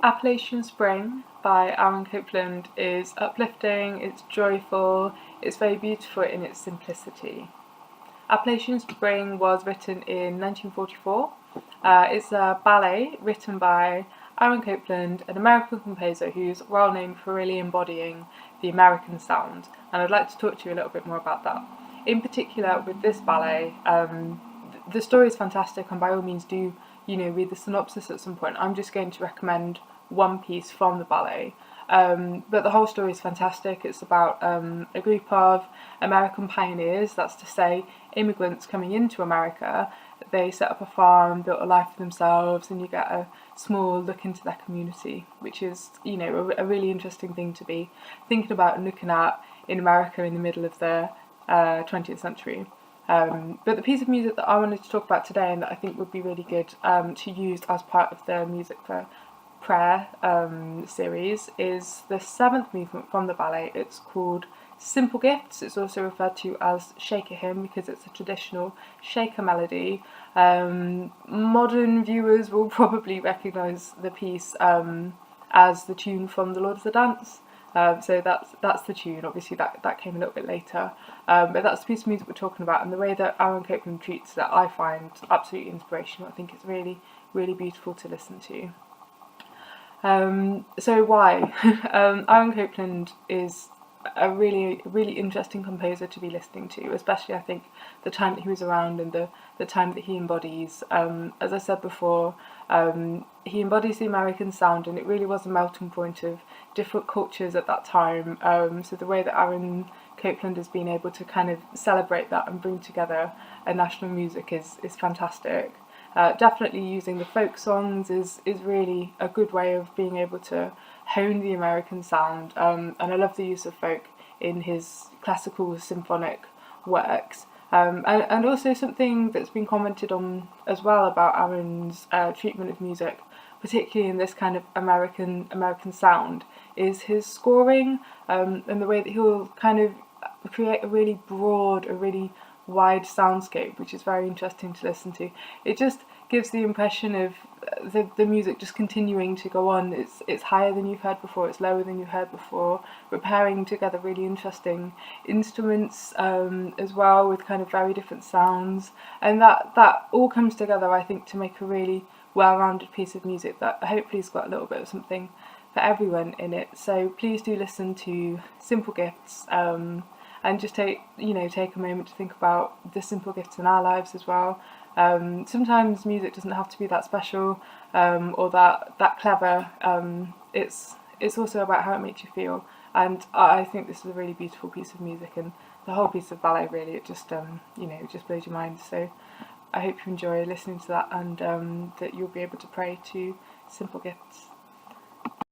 Appalachian Spring by Aaron Copland is uplifting, it's joyful, it's very beautiful in its simplicity. Appalachian Spring was written in 1944. It's a ballet written by Aaron Copland, an American composer who's well known for really embodying the American sound, and I'd like to talk to you a little bit more about that. In particular, with this ballet, the story is fantastic, and by all means do read the synopsis at some point. I'm just going to recommend one piece from the ballet. But the whole story is fantastic. It's about a group of American pioneers, that's to say, immigrants coming into America. They set up a farm, built a life for themselves, and you get a small look into their community, which is, a really interesting thing to be thinking about and looking at in America in the middle of the 20th century. But the piece of music that I wanted to talk about today, and that I think would be really good to use as part of the Music for Prayer series, is the seventh movement from the ballet. It's called Simple Gifts. It's also referred to as Shaker Hymn because it's a traditional shaker melody. Modern viewers will probably recognise the piece as the tune from The Lord of the Dance. So that's the tune. Obviously that came a little bit later, but that's the piece of music we're talking about, and the way that Aaron Copland treats that I find absolutely inspirational. I think it's really, really beautiful to listen to. So why? Aaron Copland is a really, really interesting composer to be listening to, especially I think the time that he was around and the time that he embodies. As I said before, he embodies the American sound, and it really was a melting point of different cultures at that time. So the way that Aaron Copland has been able to kind of celebrate that and bring together a national music is fantastic. Definitely using the folk songs is really a good way of being able to hone the American sound, and I love the use of folk in his classical symphonic works. And also something that's been commented on as well about Aaron's treatment of music, particularly in this kind of American sound, is his scoring, and the way that he'll kind of create a really broad, a really wide soundscape, which is very interesting to listen to. It just gives the impression of the music just continuing to go on. It's higher than you've heard before, it's lower than you've heard before, we're pairing together really interesting instruments as well, with kind of very different sounds, and that all comes together, I think, to make a really well-rounded piece of music that hopefully has got a little bit of something for everyone in it. So please do listen to Simple Gifts, and just take a moment to think about the simple gifts in our lives as well. Sometimes music doesn't have to be that special or that clever. It's also about how it makes you feel, and I think this is a really beautiful piece of music, and the whole piece of ballet really, it just it just blows your mind. So I hope you enjoy listening to that, and that you'll be able to pray to Simple Gifts.